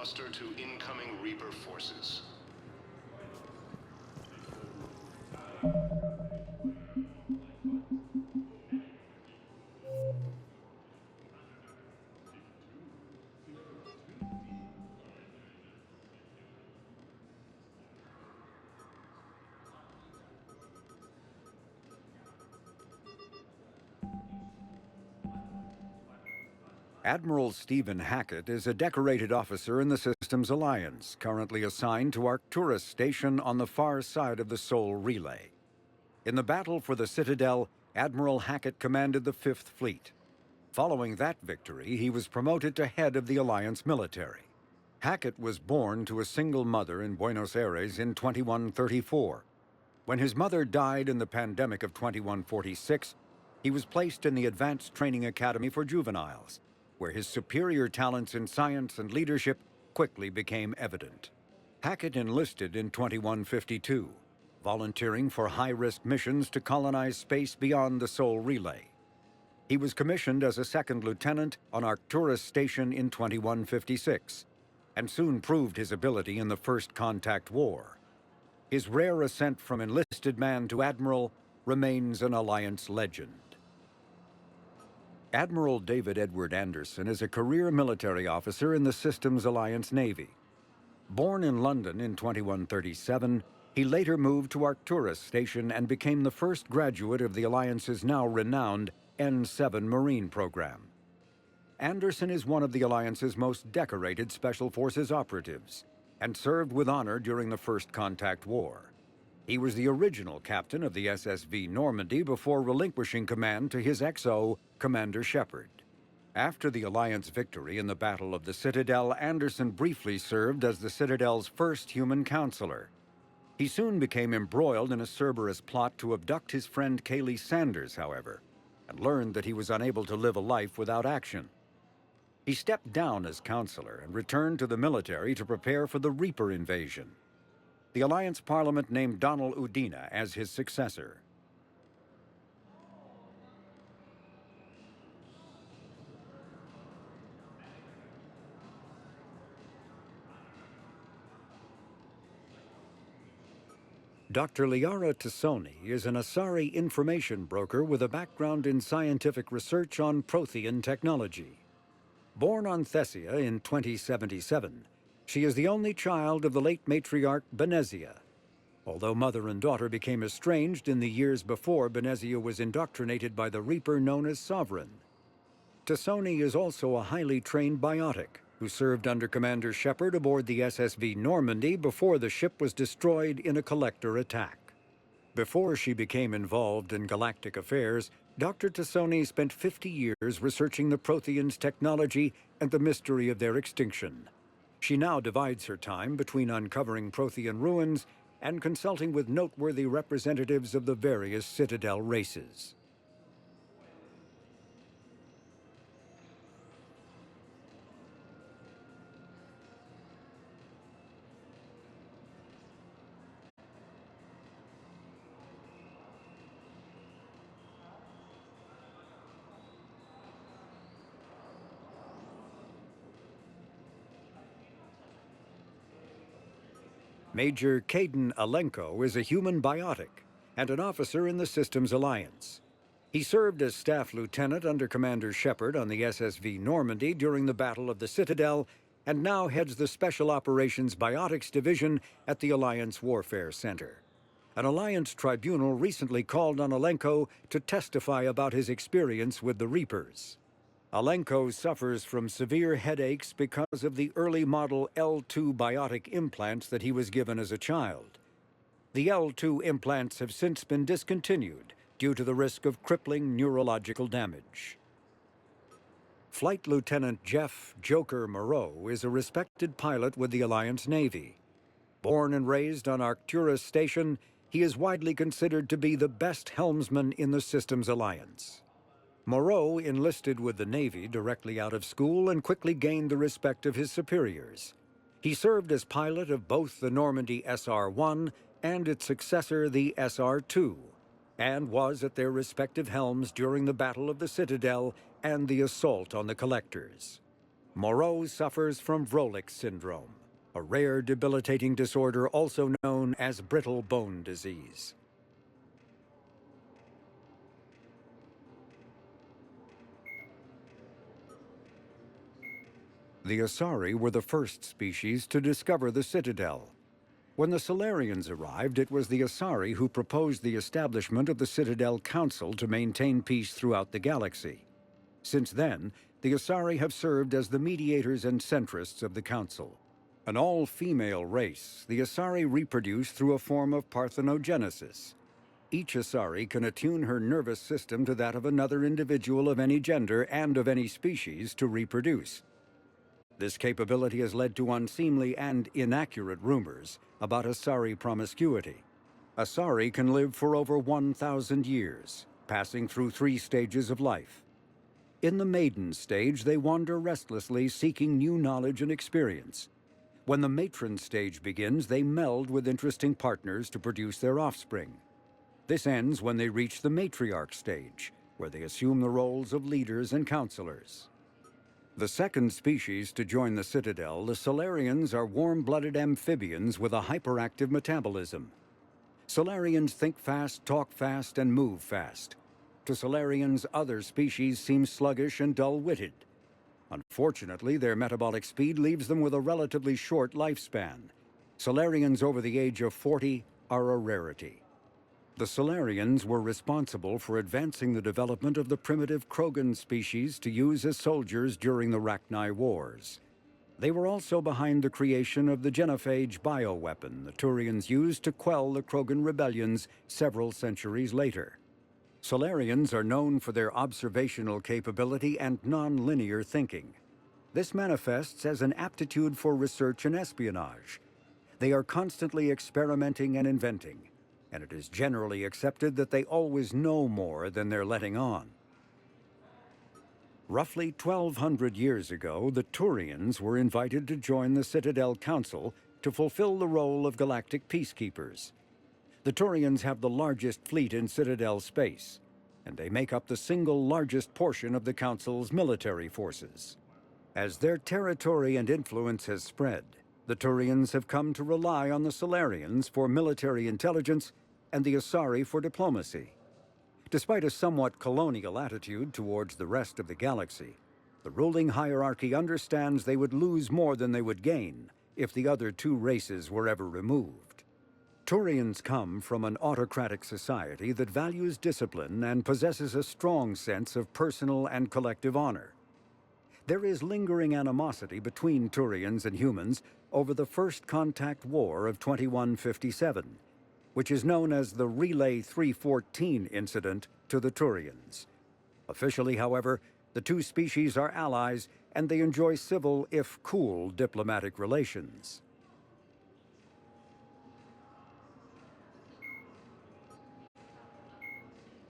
muster to incoming Reaper forces. Admiral Stephen Hackett is a decorated officer in the Systems Alliance, currently assigned to Arcturus Station on the far side of the Sol Relay. In the battle for the Citadel, Admiral Hackett commanded the 5th Fleet. Following that victory, he was promoted to head of the Alliance military. Hackett was born to a single mother in Buenos Aires in 2134. When his mother died in the pandemic of 2146, he was placed in the Advanced Training Academy for Juveniles, where his superior talents in science and leadership quickly became evident. Hackett enlisted in 2152, volunteering for high-risk missions to colonize space beyond the Sol Relay. He was commissioned as a 2nd lieutenant on Arcturus Station in 2156, and soon proved his ability in the First Contact War. His rare ascent from enlisted man to admiral remains an Alliance legend. Admiral David Edward Anderson is a career military officer in the Systems Alliance Navy. Born in London in 2137, he later moved to Arcturus Station and became the first graduate of the Alliance's now renowned N7 Marine program. Anderson is one of the Alliance's most decorated Special Forces operatives and served with honor during the First Contact War. He was the original captain of the SSV Normandy before relinquishing command to his XO, Commander Shepard. After the Alliance victory in the Battle of the Citadel, Anderson briefly served as the Citadel's first human counselor. He soon became embroiled in a Cerberus plot to abduct his friend Kaylee Sanders, however, and learned that he was unable to live a life without action. He stepped down as counselor and returned to the military to prepare for the Reaper invasion. The Alliance Parliament named Donald Udina as his successor. Dr. Liara Tassoni is an Asari information broker with a background in scientific research on Prothean technology. Born on Thessia in 2077, she is the only child of the late matriarch Benezia. Although mother and daughter became estranged in the years before Benezia was indoctrinated by the Reaper known as Sovereign. Tassoni is also a highly trained biotic who served under Commander Shepard aboard the SSV Normandy before the ship was destroyed in a collector attack. Before she became involved in galactic affairs, Dr. Tassoni spent 50 years researching the Protheans' technology and the mystery of their extinction. She now divides her time between uncovering Prothean ruins and consulting with noteworthy representatives of the various Citadel races. Major Caden Alenko is a human biotic and an officer in the Systems Alliance. He served as staff lieutenant under Commander Shepard on the SSV Normandy during the Battle of the Citadel and now heads the Special Operations Biotics Division at the Alliance Warfare Center. An Alliance tribunal recently called on Alenko to testify about his experience with the Reapers. Alenko suffers from severe headaches because of the early model L2 biotic implants that he was given as a child. The L2 implants have since been discontinued due to the risk of crippling neurological damage. Flight Lieutenant Jeff "Joker" Moreau is a respected pilot with the Alliance Navy. Born and raised on Arcturus Station, he is widely considered to be the best helmsman in the Systems Alliance. Moreau enlisted with the Navy directly out of school and quickly gained the respect of his superiors. He served as pilot of both the Normandy SR-1 and its successor, the SR-2, and was at their respective helms during the Battle of the Citadel and the assault on the collectors. Moreau suffers from Vrolik's syndrome, a rare debilitating disorder also known as brittle bone disease. The Asari were the first species to discover the Citadel. When the Solarians arrived, it was the Asari who proposed the establishment of the Citadel Council to maintain peace throughout the galaxy. Since then, the Asari have served as the mediators and centrists of the Council. An all-female race, the Asari reproduce through a form of parthenogenesis. Each Asari can attune her nervous system to that of another individual of any gender and of any species to reproduce. This capability has led to unseemly and inaccurate rumors about Asari promiscuity. Asari can live for over 1,000 years, passing through 3 stages of life. In the maiden stage, they wander restlessly, seeking new knowledge and experience. When the matron stage begins, they meld with interesting partners to produce their offspring. This ends when they reach the matriarch stage, where they assume the roles of leaders and counselors. The second species to join the Citadel, the Solarians, are warm-blooded amphibians with a hyperactive metabolism. Solarians think fast, talk fast, and move fast. To Solarians, other species seem sluggish and dull-witted. Unfortunately, their metabolic speed leaves them with a relatively short lifespan. Solarians over the age of 40 are a rarity. The Solarians were responsible for advancing the development of the primitive Krogan species to use as soldiers during the Rachni Wars. They were also behind the creation of the genophage bioweapon the Turians used to quell the Krogan rebellions several centuries later. Solarians are known for their observational capability and non-linear thinking. This manifests as an aptitude for research and espionage. They are constantly experimenting and inventing, and it is generally accepted that they always know more than they're letting on. Roughly 1,200 years ago, the Turians were invited to join the Citadel Council to fulfill the role of galactic peacekeepers. The Turians have the largest fleet in Citadel space, and they make up the single largest portion of the Council's military forces. As their territory and influence has spread, the Turians have come to rely on the Solarians for military intelligence and the Asari for diplomacy. Despite a somewhat colonial attitude towards the rest of the galaxy, the ruling hierarchy understands they would lose more than they would gain if the other 2 races were ever removed. Turians come from an autocratic society that values discipline and possesses a strong sense of personal and collective honor. There is lingering animosity between Turians and humans over the First Contact War of 2157, which is known as the Relay 314 incident to the Turians. Officially, however, the 2 species are allies and they enjoy civil, if cool, diplomatic relations.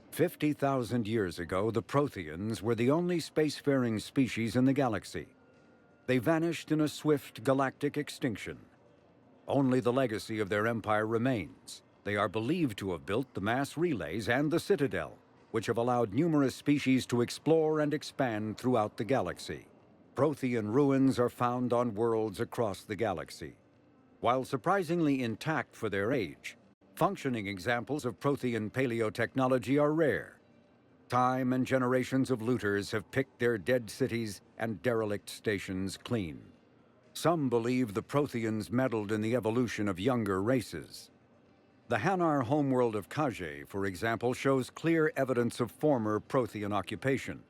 "50,000 years ago, the Protheans were the only spacefaring species in the galaxy. They vanished in a swift galactic extinction. Only the legacy of their empire remains. They are believed to have built the mass relays and the Citadel, which have allowed numerous species to explore and expand throughout the galaxy. Prothean ruins are found on worlds across the galaxy. While surprisingly intact for their age, functioning examples of Prothean paleotechnology are rare. Time and generations of looters have picked their dead cities and derelict stations clean. Some believe the Protheans meddled in the evolution of younger races. The Hanar homeworld of Kage, for example, shows clear evidence of former Prothean occupation.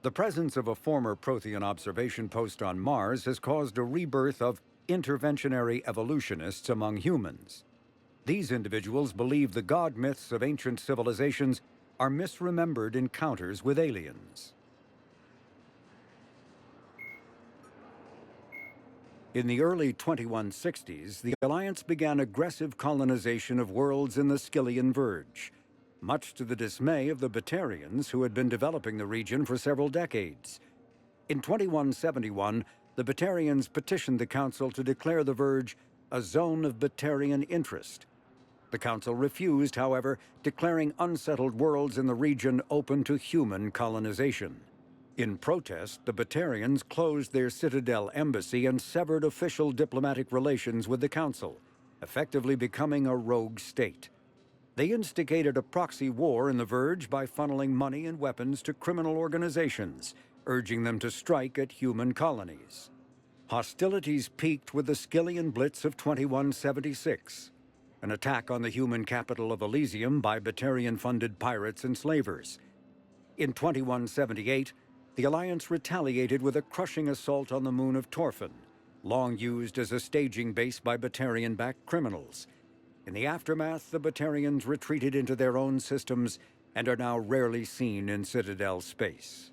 The presence of a former Prothean observation post on Mars has caused a rebirth of interventionary evolutionists among humans. These individuals believe the god myths of ancient civilizations are misremembered encounters with aliens. In the early 2160s, the Alliance began aggressive colonization of worlds in the Skyllian Verge, much to the dismay of the Batarians, who had been developing the region for several decades. In 2171, the Batarians petitioned the Council to declare the Verge a zone of Batarian interest. The Council refused, however, declaring unsettled worlds in the region open to human colonization. In protest, the Batarians closed their Citadel embassy and severed official diplomatic relations with the Council, effectively becoming a rogue state. They instigated a proxy war in the Verge by funneling money and weapons to criminal organizations, urging them to strike at human colonies. Hostilities peaked with the Skillian Blitz of 2176, an attack on the human capital of Elysium by Batarian-funded pirates and slavers. In 2178, the Alliance retaliated with a crushing assault on the moon of Torfan, long used as a staging base by Batarian-backed criminals. In the aftermath, the Batarians retreated into their own systems and are now rarely seen in Citadel space.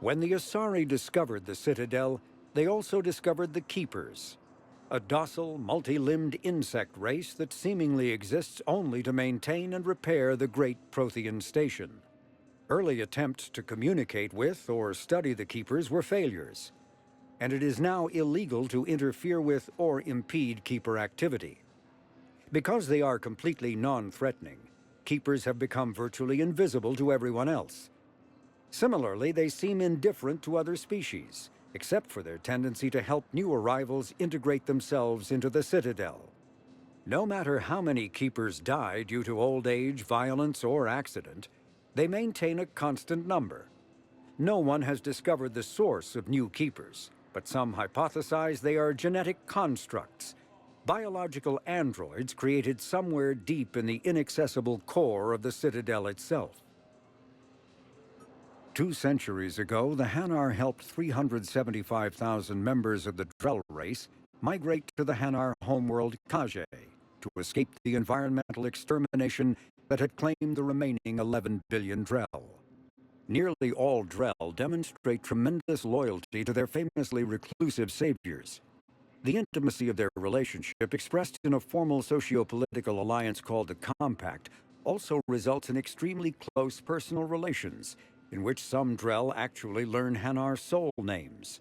When the Asari discovered the Citadel, they also discovered the Keepers, a docile, multi-limbed insect race that seemingly exists only to maintain and repair the great Prothean station. Early attempts to communicate with or study the Keepers were failures, and it is now illegal to interfere with or impede Keeper activity. Because they are completely non-threatening, Keepers have become virtually invisible to everyone else. Similarly, they seem indifferent to other species, except for their tendency to help new arrivals integrate themselves into the Citadel. No matter how many Keepers die due to old age, violence, or accident, they maintain a constant number. No one has discovered the source of new Keepers, but some hypothesize they are genetic constructs, biological androids created somewhere deep in the inaccessible core of the Citadel itself. 2 centuries ago, the Hanar helped 375,000 members of the Drell race migrate to the Hanar homeworld Kage to escape the environmental extermination that had claimed the remaining 11 billion Drell. Nearly all Drell demonstrate tremendous loyalty to their famously reclusive saviors. The intimacy of their relationship, expressed in a formal socio-political alliance called the Compact, also results in extremely close personal relations, in which some Drell actually learn Hanar soul names.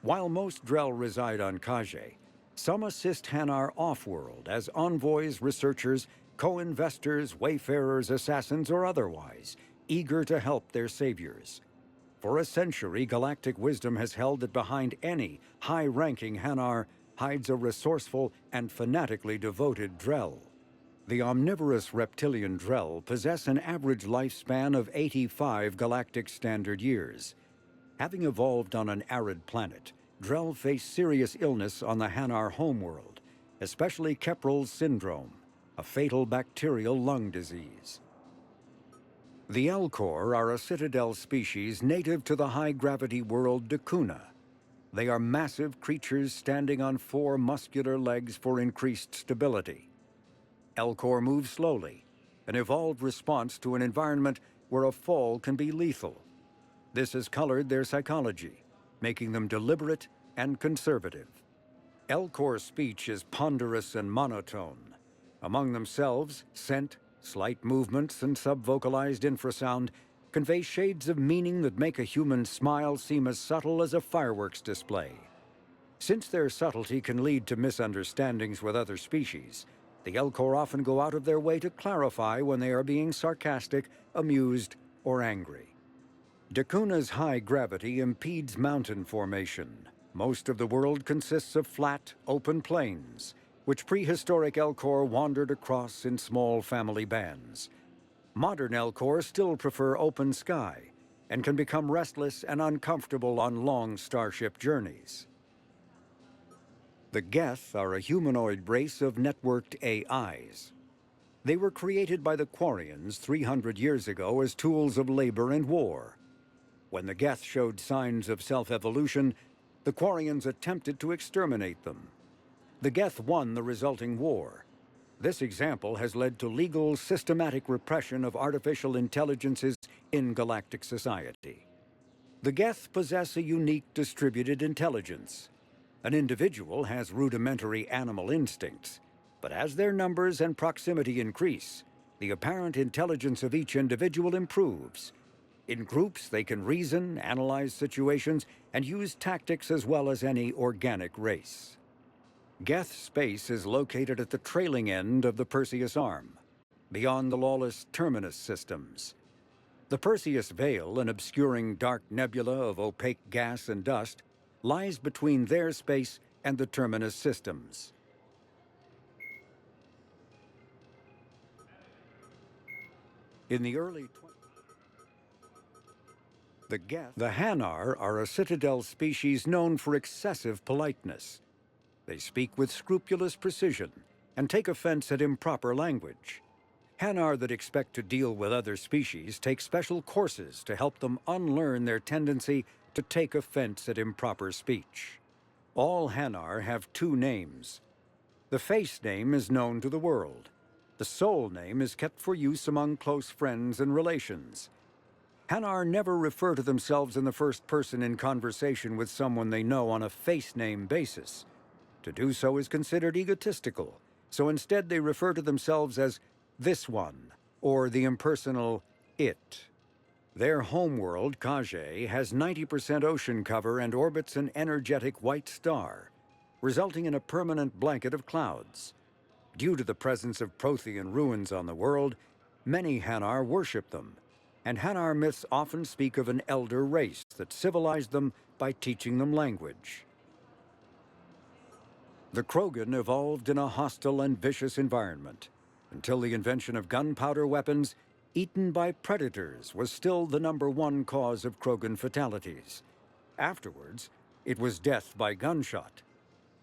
While most Drell reside on Kage, some assist Hanar off-world as envoys, researchers, co-investors, wayfarers, assassins, or otherwise, eager to help their saviors. For a century, galactic wisdom has held that behind any high-ranking Hanar hides a resourceful and fanatically devoted Drell. The omnivorous reptilian Drell possess an average lifespan of 85 galactic standard years. Having evolved on an arid planet, Drell face serious illness on the Hanar homeworld, especially Kepral's syndrome, a fatal bacterial lung disease. The Elcor are a Citadel species native to the high-gravity world Dakuna. They are massive creatures standing on 4 muscular legs for increased stability. Elcor move slowly, an evolved response to an environment where a fall can be lethal. This has colored their psychology, making them deliberate and conservative. Elcor speech is ponderous and monotone. Among themselves, scent, slight movements, and sub-vocalized infrasound convey shades of meaning that make a human smile seem as subtle as a fireworks display. Since their subtlety can lead to misunderstandings with other species, the Elcor often go out of their way to clarify when they are being sarcastic, amused, or angry. Dakuna's high gravity impedes mountain formation. Most of the world consists of flat, open plains, which prehistoric Elcor wandered across in small family bands. Modern Elcor still prefer open sky and can become restless and uncomfortable on long starship journeys. The Geth are a humanoid race of networked AIs. They were created by the Quarians 300 years ago as tools of labor and war. When the Geth showed signs of self-evolution, the Quarians attempted to exterminate them. The Geth won the resulting war. This example has led to legal, systematic repression of artificial intelligences in galactic society. The Geth possess a unique distributed intelligence. An individual has rudimentary animal instincts, but as their numbers and proximity increase, the apparent intelligence of each individual improves. In groups, they can reason, analyze situations, and use tactics as well as any organic race. Geth space is located at the trailing end of the Perseus arm, beyond the lawless terminus systems. The Perseus veil, an obscuring dark nebula of opaque gas and dust, lies between their space and the terminus systems. In the early the Hanar are a citadel species known for excessive politeness. They speak with scrupulous precision and take offense at improper language. Hanar that expect to deal with other species take special courses to help them unlearn their tendency to take offense at improper speech. All Hanar have two names. The face name is known to the world. The soul name is kept for use among close friends and relations. Hanar never refer to themselves in the first person in conversation with someone they know on a face name basis. To do so is considered egotistical, so instead they refer to themselves as this one, or the impersonal it. Their homeworld, Kage, has 90% ocean cover and orbits an energetic white star, resulting in a permanent blanket of clouds. Due to the presence of Prothean ruins on the world, many Hanar worship them, and Hanar myths often speak of an elder race that civilized them by teaching them language. The Krogan evolved in a hostile and vicious environment. Until the invention of gunpowder weapons, eaten by predators was still the #1 cause of Krogan fatalities. Afterwards, it was death by gunshot.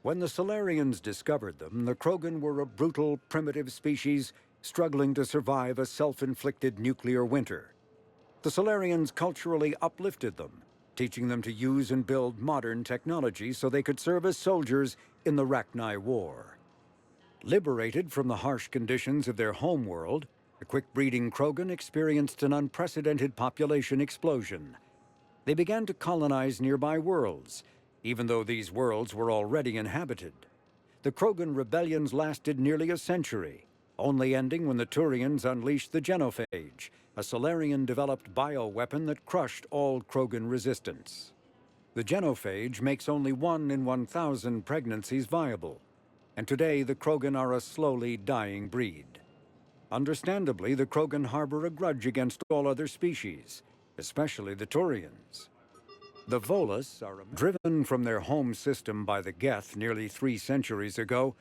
When the Solarians discovered them, the Krogan were a brutal, primitive species struggling to survive a self-inflicted nuclear winter. The Solarians culturally uplifted them, teaching them to use and build modern technology so they could serve as soldiers in the Rachni War. Liberated from the harsh conditions of their homeworld, the quick-breeding Krogan experienced an unprecedented population explosion. They began to colonize nearby worlds, even though these worlds were already inhabited. The Krogan rebellions lasted nearly a century, only ending when the Turians unleashed the genophage, a Solarian-developed bioweapon that crushed all Krogan resistance. The genophage makes only 1 in 1,000 pregnancies viable, and today the Krogan are a slowly dying breed. Understandably, the Krogan harbor a grudge against all other species, especially the Turians. The Volus are driven from their home system by the Geth nearly 3 centuries ago.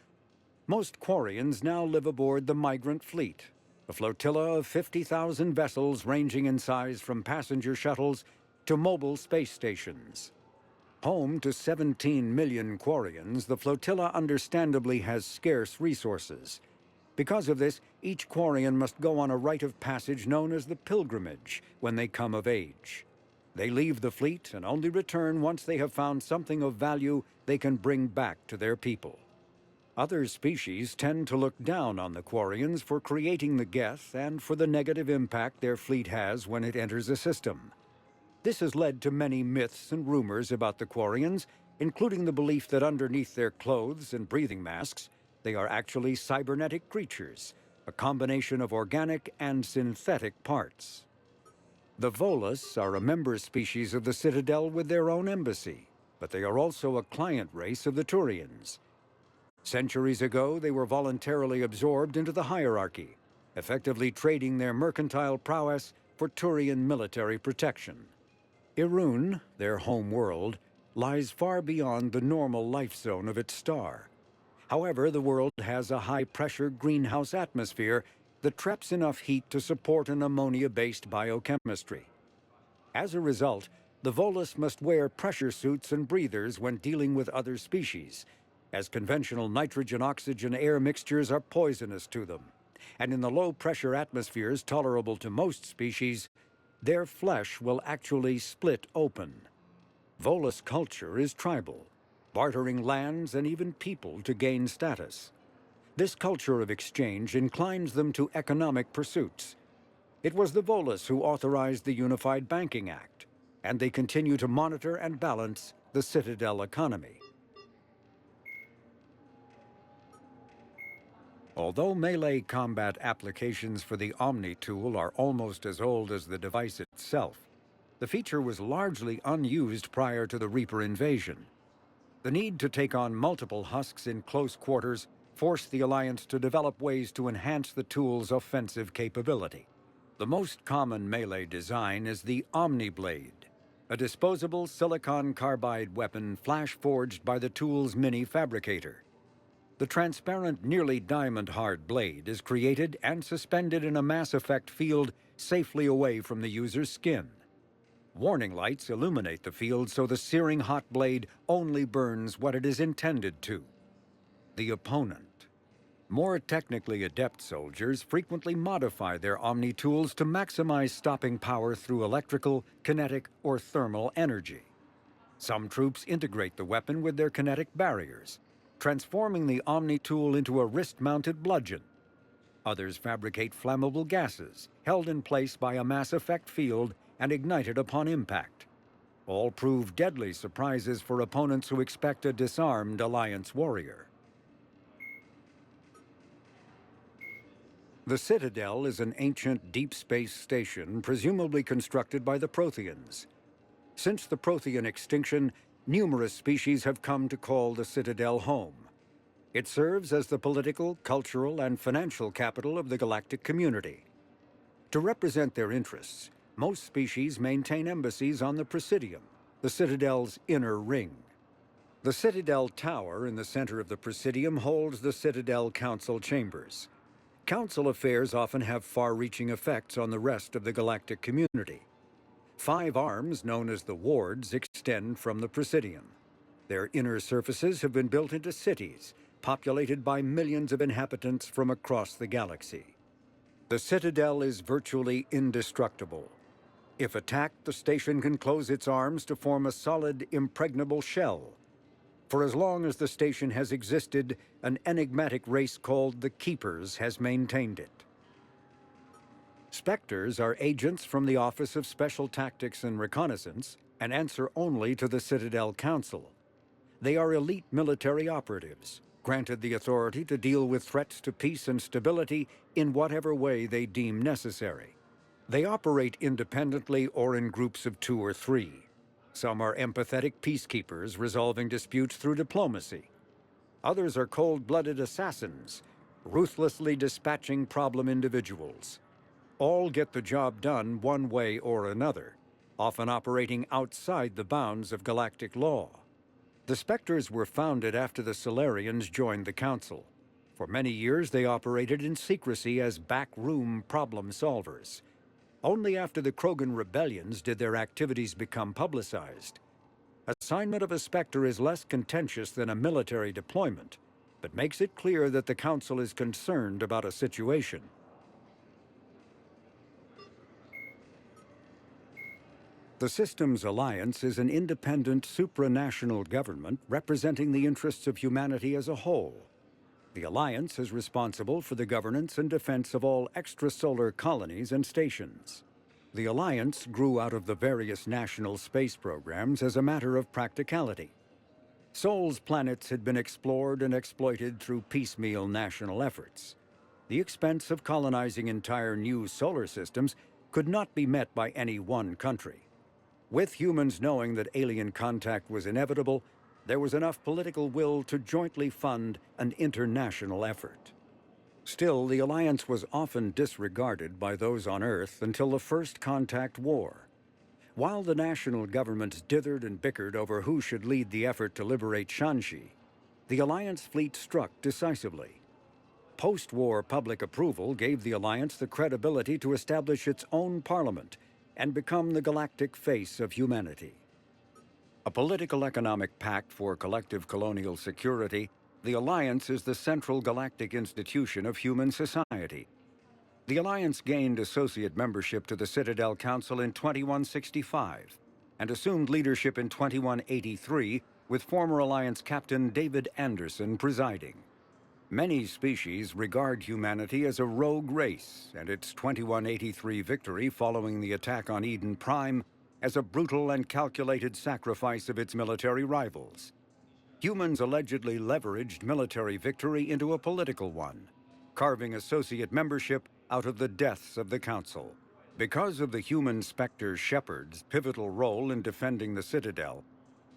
Most Quarians now live aboard the Migrant Fleet, a flotilla of 50,000 vessels ranging in size from passenger shuttles to mobile space stations. Home to 17 million Quarians, the flotilla understandably has scarce resources. Because of this, each Quarian must go on a rite of passage known as the pilgrimage when they come of age. They leave the fleet and only return once they have found something of value they can bring back to their people. Other species tend to look down on the Quarians for creating the Geth and for the negative impact their fleet has when it enters a system. This has led to many myths and rumors about the Quarians, including the belief that underneath their clothes and breathing masks, they are actually cybernetic creatures, a combination of organic and synthetic parts. The Volus are a member species of the Citadel with their own embassy, but they are also a client race of the Turians. Centuries ago, they were voluntarily absorbed into the hierarchy, effectively trading their mercantile prowess for Turian military protection. Irun, their home world, lies far beyond the normal life zone of its star. However, the world has a high-pressure greenhouse atmosphere that traps enough heat to support an ammonia-based biochemistry. As a result, the Volus must wear pressure suits and breathers when dealing with other species, as conventional nitrogen-oxygen air mixtures are poisonous to them, and in the low-pressure atmospheres tolerable to most species, their flesh will actually split open. Volus culture is tribal, bartering lands and even people to gain status. This culture of exchange inclines them to economic pursuits. It was the Volus who authorized the Unified Banking Act, and they continue to monitor and balance the Citadel economy. Although melee combat applications for the Omni tool are almost as old as the device itself, the feature was largely unused prior to the Reaper invasion. The need to take on multiple husks in close quarters forced the Alliance to develop ways to enhance the tool's offensive capability. The most common melee design is the Omni-Blade, a disposable silicon carbide weapon flash-forged by the tool's mini-fabricator. The transparent, nearly diamond-hard blade is created and suspended in a mass effect field safely away from the user's skin. Warning lights illuminate the field so the searing hot blade only burns what it is intended to: the opponent. More technically adept soldiers frequently modify their Omni tools to maximize stopping power through electrical, kinetic, or thermal energy. Some troops integrate the weapon with their kinetic barriers, transforming the Omni tool into a wrist-mounted bludgeon. Others fabricate flammable gases, held in place by a mass effect field and ignited upon impact. All prove deadly surprises for opponents who expect a disarmed Alliance warrior. The Citadel is an ancient deep space station presumably constructed by the Protheans. Since the Prothean extinction, numerous species have come to call the Citadel home. It serves as the political, cultural, and financial capital of the galactic community. To represent their interests, most species maintain embassies on the Presidium, the Citadel's inner ring. The Citadel Tower in the center of the Presidium holds the Citadel Council chambers. Council affairs often have far-reaching effects on the rest of the galactic community. 5 arms, known as the wards, extend from the Presidium. Their inner surfaces have been built into cities, populated by millions of inhabitants from across the galaxy. The Citadel is virtually indestructible. If attacked, the station can close its arms to form a solid, impregnable shell. For as long as the station has existed, an enigmatic race called the Keepers has maintained it. Spectres are agents from the Office of Special Tactics and Reconnaissance and answer only to the Citadel Council. They are elite military operatives, granted the authority to deal with threats to peace and stability in whatever way they deem necessary. They operate independently or in groups of 2 or 3. Some are empathetic peacekeepers resolving disputes through diplomacy. Others are cold-blooded assassins, ruthlessly dispatching problem individuals. All get the job done one way or another, often operating outside the bounds of galactic law. The Spectres were founded after the Solarians joined the Council. For many years, they operated in secrecy as backroom problem solvers. Only after the Krogan rebellions did their activities become publicized. Assignment of a Spectre is less contentious than a military deployment, but makes it clear that the Council is concerned about a situation. The Systems Alliance is an independent supranational government representing the interests of humanity as a whole. The Alliance is responsible for the governance and defense of all extrasolar colonies and stations. The Alliance grew out of the various national space programs as a matter of practicality. Sol's planets had been explored and exploited through piecemeal national efforts. The expense of colonizing entire new solar systems could not be met by any one country. With humans knowing that alien contact was inevitable, there was enough political will to jointly fund an international effort. Still, the Alliance was often disregarded by those on Earth until the First Contact War. While the national governments dithered and bickered over who should lead the effort to liberate Shanxi, the Alliance fleet struck decisively. Post-war public approval gave the Alliance the credibility to establish its own parliament and become the galactic face of humanity. A political-economic pact for collective colonial security, the Alliance is the central galactic institution of human society. The Alliance gained associate membership to the Citadel Council in 2165 and assumed leadership in 2183 with former Alliance Captain David Anderson presiding. Many species regard humanity as a rogue race, and its 2183 victory following the attack on Eden Prime as a brutal and calculated sacrifice of its military rivals. Humans allegedly leveraged military victory into a political one, carving associate membership out of the deaths of the Council. Because of the human Spectre Shepherd's pivotal role in defending the Citadel,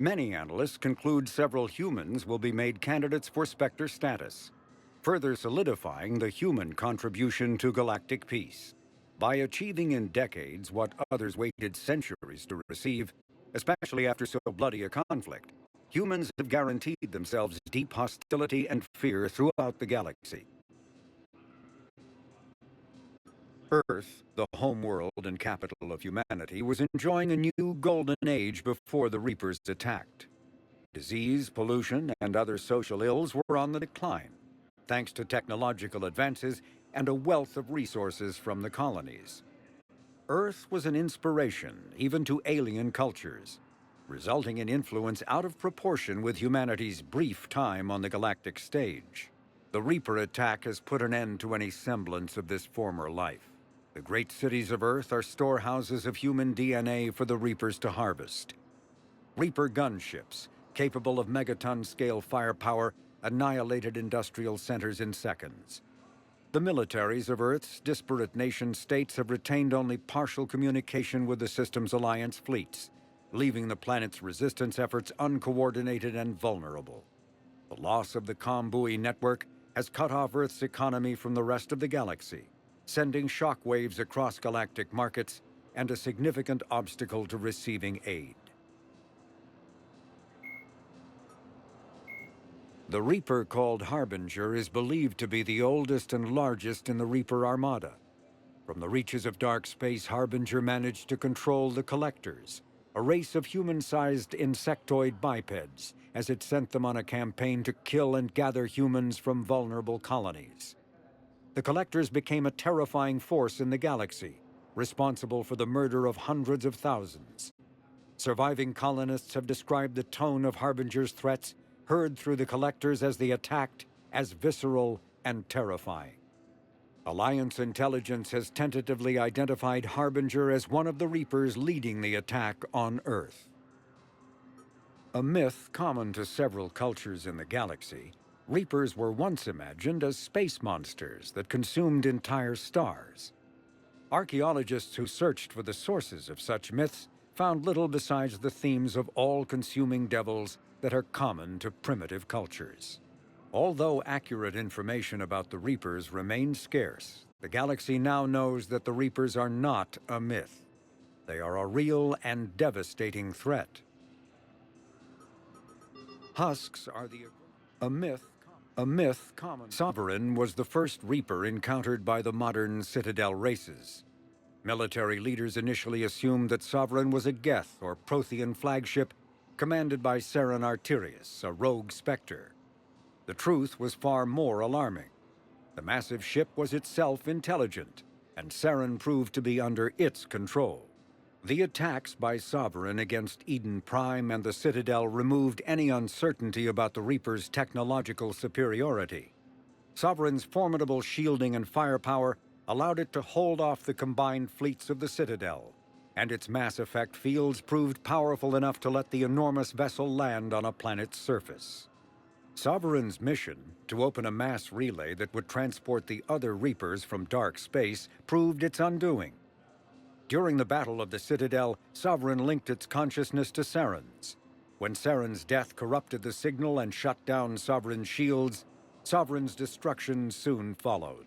Many analysts conclude several humans will be made candidates for Spectre status, further solidifying the human contribution to galactic peace. By achieving in decades what others waited centuries to receive, especially after so bloody a conflict, humans have guaranteed themselves deep hostility and fear throughout the galaxy. Earth, the home world and capital of humanity, was enjoying a new golden age before the Reapers attacked. Disease, pollution, and other social ills were on the decline, thanks to technological advances and a wealth of resources from the colonies. Earth was an inspiration even to alien cultures, resulting in influence out of proportion with humanity's brief time on the galactic stage. The Reaper attack has put an end to any semblance of this former life. The great cities of Earth are storehouses of human DNA for the Reapers to harvest. Reaper gunships, capable of megaton-scale firepower, annihilated industrial centers in seconds. The militaries of Earth's disparate nation-states have retained only partial communication with the system's alliance fleets, leaving the planet's resistance efforts uncoordinated and vulnerable. The loss of the comm buoy network has cut off Earth's economy from the rest of the galaxy, sending shockwaves across galactic markets and a significant obstacle to receiving aid. The Reaper called Harbinger is believed to be the oldest and largest in the Reaper Armada. From the reaches of dark space, Harbinger managed to control the Collectors, a race of human-sized insectoid bipeds, as it sent them on a campaign to kill and gather humans from vulnerable colonies. The Collectors became a terrifying force in the galaxy, responsible for the murder of hundreds of thousands. Surviving colonists have described the tone of Harbinger's threats heard through the Collectors as they attacked as visceral and terrifying. Alliance intelligence has tentatively identified Harbinger as one of the Reapers leading the attack on Earth. A myth common to several cultures in the galaxy, Reapers were once imagined as space monsters that consumed entire stars. Archaeologists who searched for the sources of such myths found little besides the themes of all-consuming devils that are common to primitive cultures. Although accurate information about the Reapers remains scarce, the galaxy now knows that the Reapers are not a myth. They are a real and devastating threat. Husks are a myth common. Sovereign was the first Reaper encountered by the modern Citadel races. Military leaders initially assumed that Sovereign was a Geth or Prothean flagship commanded by Saren Arterius, a rogue Spectre. The truth was far more alarming. The massive ship was itself intelligent, and Saren proved to be under its control. The attacks by Sovereign against Eden Prime and the Citadel removed any uncertainty about the Reaper's technological superiority. Sovereign's formidable shielding and firepower allowed it to hold off the combined fleets of the Citadel, and its mass effect fields proved powerful enough to let the enormous vessel land on a planet's surface. Sovereign's mission, to open a mass relay that would transport the other Reapers from dark space, proved its undoing. During the Battle of the Citadel, Sovereign linked its consciousness to Saren's. When Saren's death corrupted the signal and shut down Sovereign's shields, Sovereign's destruction soon followed.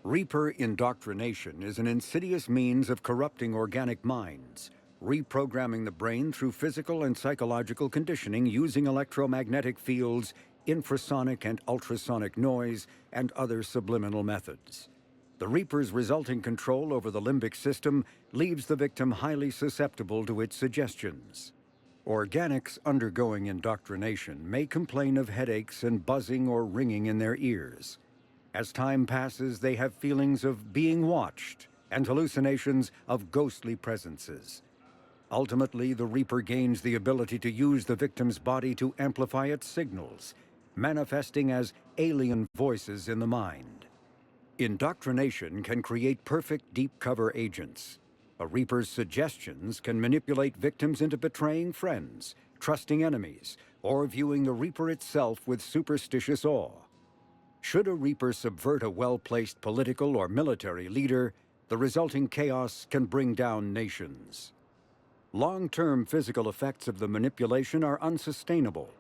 Reaper indoctrination is an insidious means of corrupting organic minds, reprogramming the brain through physical and psychological conditioning using electromagnetic fields, infrasonic and ultrasonic noise, and other subliminal methods. The Reaper's resulting control over the limbic system leaves the victim highly susceptible to its suggestions. Organics undergoing indoctrination may complain of headaches and buzzing or ringing in their ears. As time passes, they have feelings of being watched and hallucinations of ghostly presences. Ultimately, the Reaper gains the ability to use the victim's body to amplify its signals, manifesting as alien voices in the mind. Indoctrination can create perfect deep cover agents. A Reaper's suggestions can manipulate victims into betraying friends, trusting enemies, or viewing the Reaper itself with superstitious awe. Should a Reaper subvert a well-placed political or military leader, the resulting chaos can bring down nations. Long-term physical effects of the manipulation are unsustainable.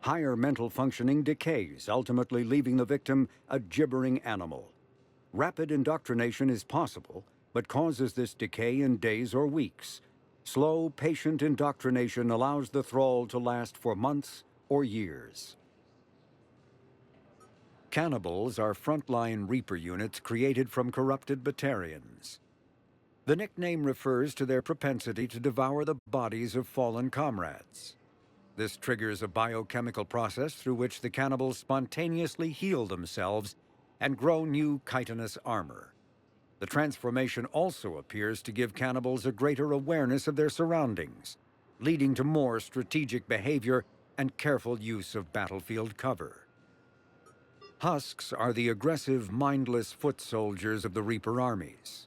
Higher mental functioning decays, ultimately leaving the victim a gibbering animal. Rapid indoctrination is possible, but causes this decay in days or weeks. Slow, patient indoctrination allows the thrall to last for months or years. Cannibals are frontline Reaper units created from corrupted Batarians. The nickname refers to their propensity to devour the bodies of fallen comrades. This triggers a biochemical process through which the cannibals spontaneously heal themselves and grow new chitinous armor. The transformation also appears to give cannibals a greater awareness of their surroundings, leading to more strategic behavior and careful use of battlefield cover. Husks are the aggressive, mindless foot soldiers of the Reaper armies.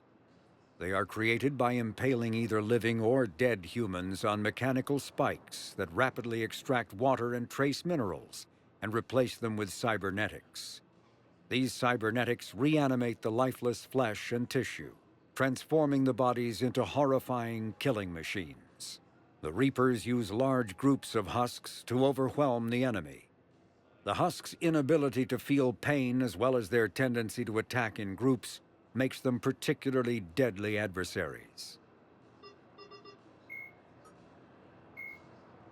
They are created by impaling either living or dead humans on mechanical spikes that rapidly extract water and trace minerals and replace them with cybernetics. These cybernetics reanimate the lifeless flesh and tissue, transforming the bodies into horrifying killing machines. The Reapers use large groups of husks to overwhelm the enemy. The husks' inability to feel pain, as well as their tendency to attack in groups, makes them particularly deadly adversaries.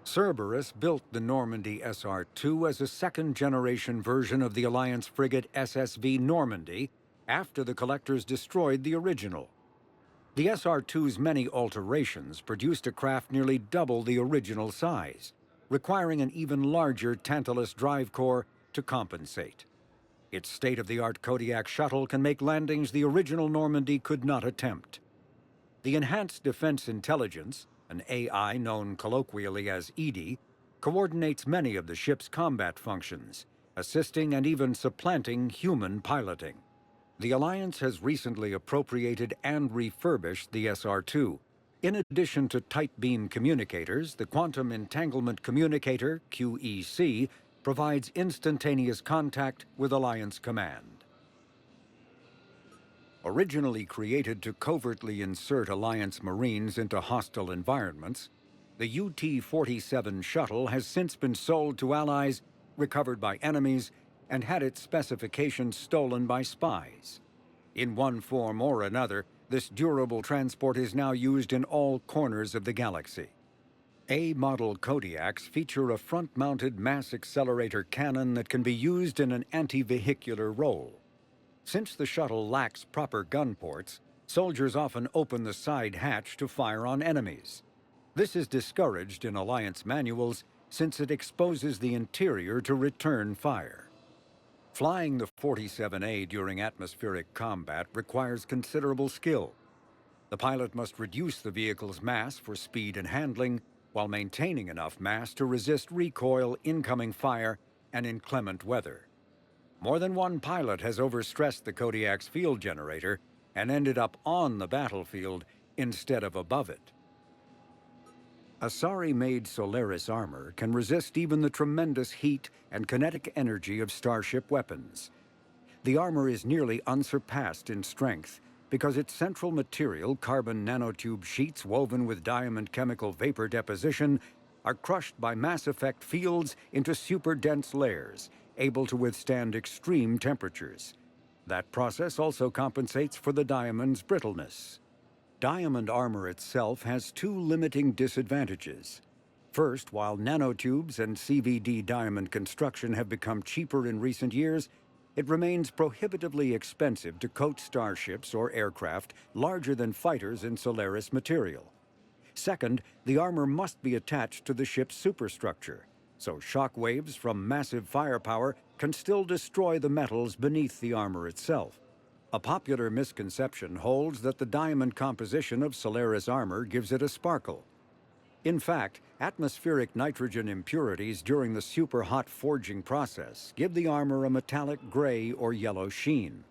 Cerberus built the Normandy SR-2 as a second-generation version of the Alliance frigate SSV Normandy after the Collectors destroyed the original. The SR-2's many alterations produced a craft nearly double the original size, requiring an even larger Tantalus drive core to compensate. Its state-of-the-art Kodiak shuttle can make landings the original Normandy could not attempt. The Enhanced Defense Intelligence, an AI known colloquially as EDI, coordinates many of the ship's combat functions, assisting and even supplanting human piloting. The Alliance has recently appropriated and refurbished the SR-2. In addition to tight beam communicators, the Quantum Entanglement Communicator, QEC, provides instantaneous contact with Alliance command. Originally created to covertly insert Alliance Marines into hostile environments, the UT-47 shuttle has since been sold to Allies, recovered by enemies, and had its specifications stolen by spies. In one form or another, this durable transport is now used in all corners of the galaxy. A-model Kodiaks feature a front-mounted mass accelerator cannon that can be used in an anti-vehicular role. Since the shuttle lacks proper gun ports, soldiers often open the side hatch to fire on enemies. This is discouraged in Alliance manuals since it exposes the interior to return fire. Flying the 47A during atmospheric combat requires considerable skill. The pilot must reduce the vehicle's mass for speed and handling, while maintaining enough mass to resist recoil, incoming fire, and inclement weather. More than one pilot has overstressed the Kodiak's field generator and ended up on the battlefield instead of above it. Asari-made Solaris armor can resist even the tremendous heat and kinetic energy of starship weapons. The armor is nearly unsurpassed in strength because its central material, carbon nanotube sheets woven with diamond chemical vapor deposition, are crushed by mass effect fields into super-dense layers, able to withstand extreme temperatures. That process also compensates for the diamond's brittleness. Diamond armor itself has two limiting disadvantages. First, while nanotubes and CVD diamond construction have become cheaper in recent years, it remains prohibitively expensive to coat starships or aircraft larger than fighters in Solaris material. Second, the armor must be attached to the ship's superstructure, so shock waves from massive firepower can still destroy the metals beneath the armor itself. A popular misconception holds that the diamond composition of Solaris armor gives it a sparkle. In fact, atmospheric nitrogen impurities during the super-hot forging process give the armor a metallic gray or yellow sheen.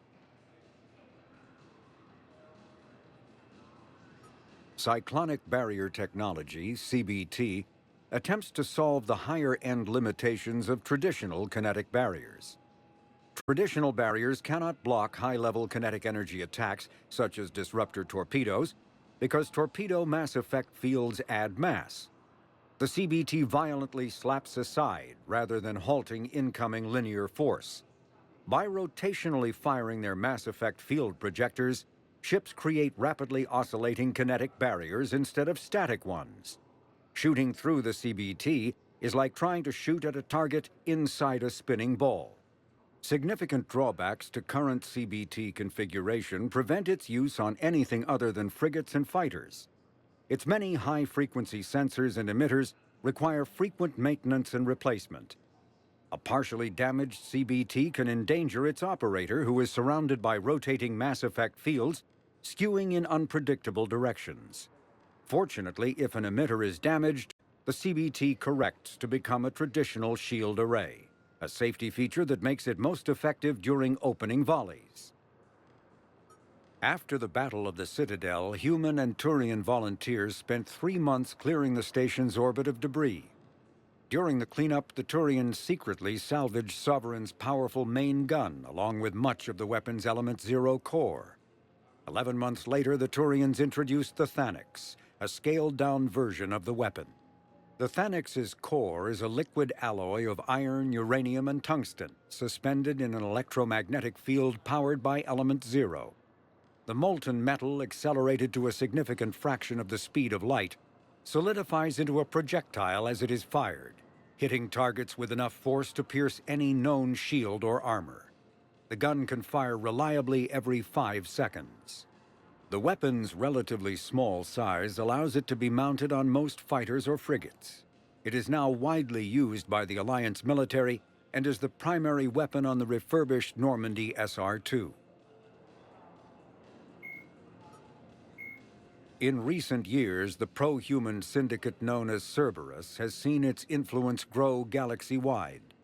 Cyclonic barrier technology, CBT, attempts to solve the higher-end limitations of traditional kinetic barriers. Traditional barriers cannot block high-level kinetic energy attacks, such as disruptor torpedoes, because torpedo mass effect fields add mass. The CBT violently slaps aside rather than halting incoming linear force. By rotationally firing their mass effect field projectors, ships create rapidly oscillating kinetic barriers instead of static ones. Shooting through the CBT is like trying to shoot at a target inside a spinning ball. Significant drawbacks to current CBT configuration prevent its use on anything other than frigates and fighters. Its many high-frequency sensors and emitters require frequent maintenance and replacement. A partially damaged CBT can endanger its operator, who is surrounded by rotating mass effect fields, skewing in unpredictable directions. Fortunately, if an emitter is damaged, the CBT corrects to become a traditional shield array, a safety feature that makes it most effective during opening volleys. After the Battle of the Citadel, human and Turian volunteers spent 3 months clearing the station's orbit of debris. During the cleanup, the Turians secretly salvaged Sovereign's powerful main gun, along with much of the weapon's Element 0 core. 11 months later, the Turians introduced the Thanix, a scaled-down version of the weapon. The Thanix's core is a liquid alloy of iron, uranium, and tungsten, suspended in an electromagnetic field powered by Element 0. The molten metal, accelerated to a significant fraction of the speed of light, solidifies into a projectile as it is fired, hitting targets with enough force to pierce any known shield or armor. The gun can fire reliably every 5 seconds. The weapon's relatively small size allows it to be mounted on most fighters or frigates. It is now widely used by the Alliance military and is the primary weapon on the refurbished Normandy SR-2. In recent years, the pro-human syndicate known as Cerberus has seen its influence grow galaxy-wide.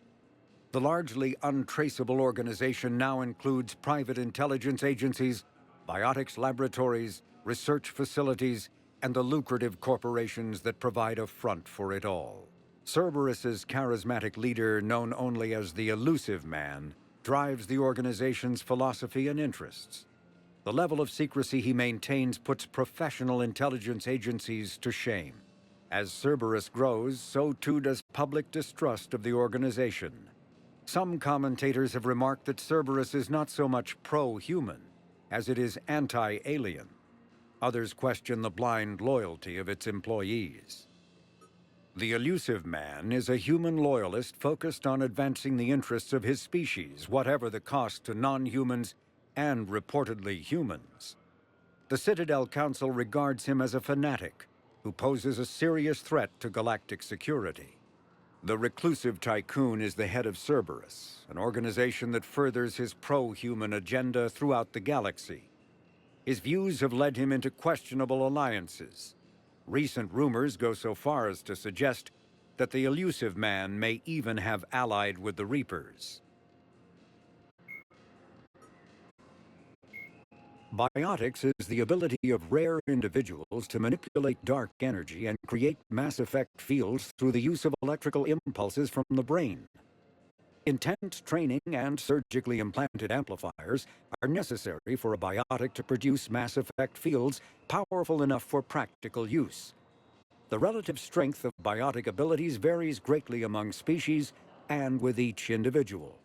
The largely untraceable organization now includes private intelligence agencies, biotics laboratories, research facilities, and the lucrative corporations that provide a front for it all. Cerberus's charismatic leader, known only as the Elusive Man, drives the organization's philosophy and interests. The level of secrecy he maintains puts professional intelligence agencies to shame. As Cerberus grows, so too does public distrust of the organization. Some commentators have remarked that Cerberus is not so much pro-human as it is anti-alien. Others question the blind loyalty of its employees. The Elusive Man is a human loyalist focused on advancing the interests of his species, whatever the cost to non-humans and reportedly humans. The Citadel Council regards him as a fanatic who poses a serious threat to galactic security. The reclusive tycoon is the head of Cerberus, an organization that furthers his pro-human agenda throughout the galaxy. His views have led him into questionable alliances. Recent rumors go so far as to suggest that the Elusive Man may even have allied with the Reapers. Biotics is the ability of rare individuals to manipulate dark energy and create mass effect fields through the use of electrical impulses from the brain. Intense training and surgically implanted amplifiers are necessary for a biotic to produce mass effect fields powerful enough for practical use. The relative strength of biotic abilities varies greatly among species and with each individual.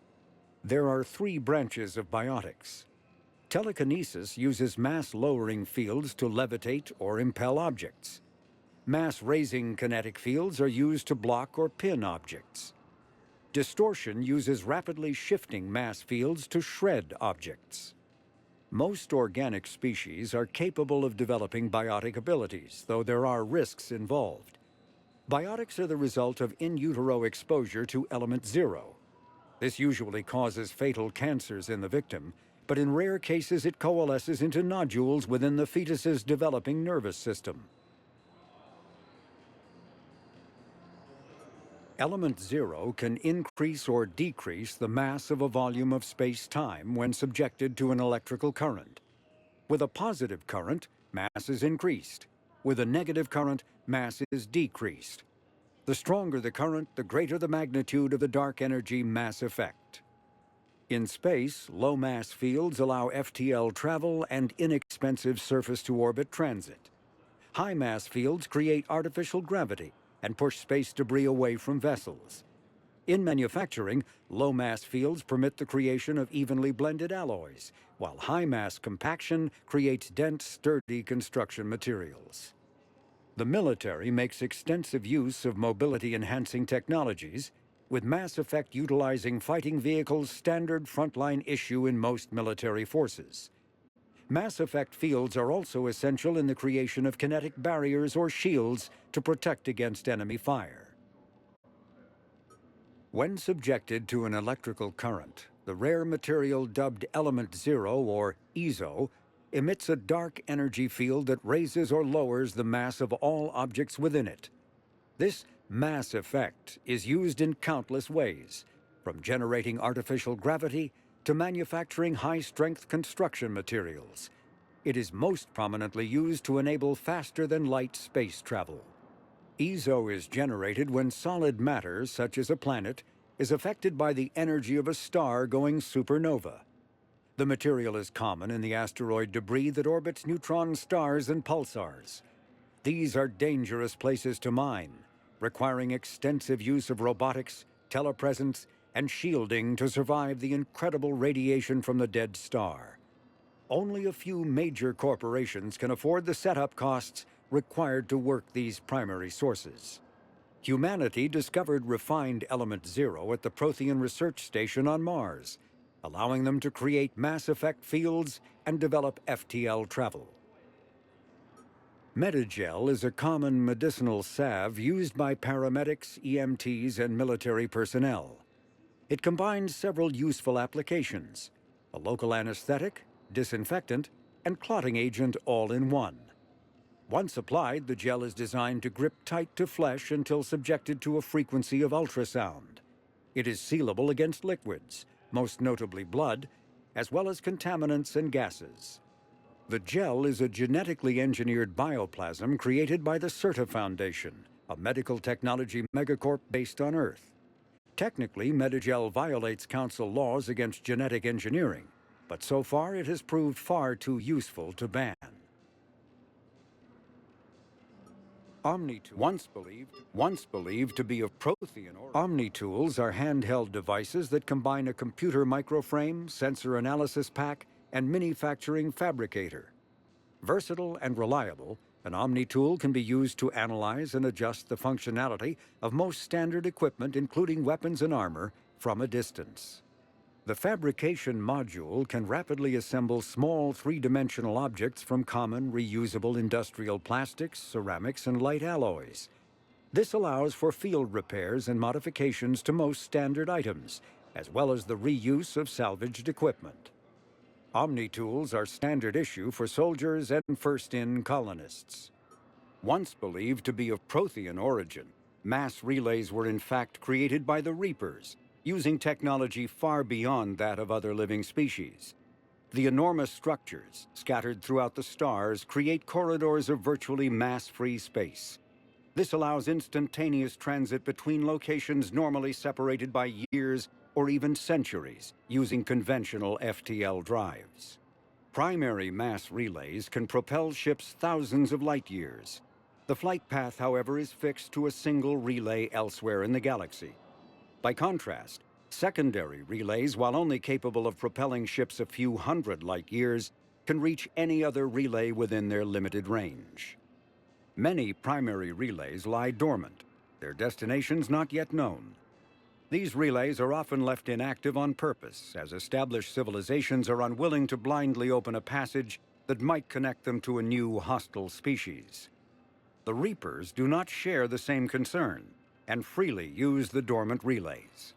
There are 3 branches of biotics. Telekinesis uses mass-lowering fields to levitate or impel objects. Mass-raising kinetic fields are used to block or pin objects. Distortion uses rapidly shifting mass fields to shred objects. Most organic species are capable of developing biotic abilities, though there are risks involved. Biotics are the result of in utero exposure to Element 0. This usually causes fatal cancers in the victim, but in rare cases it coalesces into nodules within the fetus's developing nervous system. Element 0 can increase or decrease the mass of a volume of space-time when subjected to an electrical current. With a positive current, mass is increased. With a negative current, mass is decreased. The stronger the current, the greater the magnitude of the dark energy mass effect. In space, low-mass fields allow FTL travel and inexpensive surface-to-orbit transit. High mass fields create artificial gravity and push space debris away from vessels. In manufacturing, low mass fields permit the creation of evenly blended alloys, while high mass compaction creates dense, sturdy construction materials. The military makes extensive use of mobility-enhancing technologies, with mass effect utilizing fighting vehicles standard frontline issue in most military forces. Mass effect fields are also essential in the creation of kinetic barriers or shields to protect against enemy fire. When subjected to an electrical current, the rare material dubbed element zero, or EZO, emits a dark energy field that raises or lowers the mass of all objects within it. This mass effect is used in countless ways, from generating artificial gravity to manufacturing high-strength construction materials. It is most prominently used to enable faster-than-light space travel. EZO is generated when solid matter, such as a planet, is affected by the energy of a star going supernova. The material is common in the asteroid debris that orbits neutron stars and pulsars. These are dangerous places to mine, requiring extensive use of robotics, telepresence, and shielding to survive the incredible radiation from the dead star. Only a few major corporations can afford the setup costs required to work these primary sources. Humanity discovered refined element zero at the Prothean Research Station on Mars, allowing them to create mass effect fields and develop FTL travel. Medigel is a common medicinal salve used by paramedics, EMTs, and military personnel. It combines several useful applications: a local anesthetic, disinfectant, and clotting agent all in one. Once applied, the gel is designed to grip tight to flesh until subjected to a frequency of ultrasound. It is sealable against liquids, most notably blood, as well as contaminants and gases. The gel is a genetically engineered bioplasm created by the CERTA Foundation, a medical technology megacorp based on Earth. Technically, Medigel violates council laws against genetic engineering, but so far it has proved far too useful to ban. Once believed to be of Prothean origin, Omnitools are handheld devices that combine a computer microframe, sensor analysis pack, and manufacturing fabricator. Versatile and reliable, an Omnitool can be used to analyze and adjust the functionality of most standard equipment, including weapons and armor, from a distance. The fabrication module can rapidly assemble small three-dimensional objects from common reusable industrial plastics, ceramics, and light alloys. This allows for field repairs and modifications to most standard items, as well as the reuse of salvaged equipment. Omnitools are standard issue for soldiers and first-in colonists. Once believed to be of Prothean origin, mass relays were in fact created by the Reapers, using technology far beyond that of other living species. The enormous structures, scattered throughout the stars, create corridors of virtually mass-free space. This allows instantaneous transit between locations normally separated by years or even centuries, using conventional FTL drives. Primary mass relays can propel ships thousands of light years. The flight path, however, is fixed to a single relay elsewhere in the galaxy. By contrast, secondary relays, while only capable of propelling ships a few hundred light years, can reach any other relay within their limited range. Many primary relays lie dormant, their destinations not yet known. These relays are often left inactive on purpose, as established civilizations are unwilling to blindly open a passage that might connect them to a new hostile species. The Reapers do not share the same concern, and freely use the dormant relays.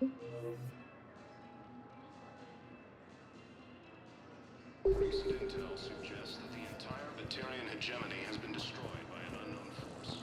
Recent intel suggests that the entire Batarian hegemony has been destroyed by an unknown force.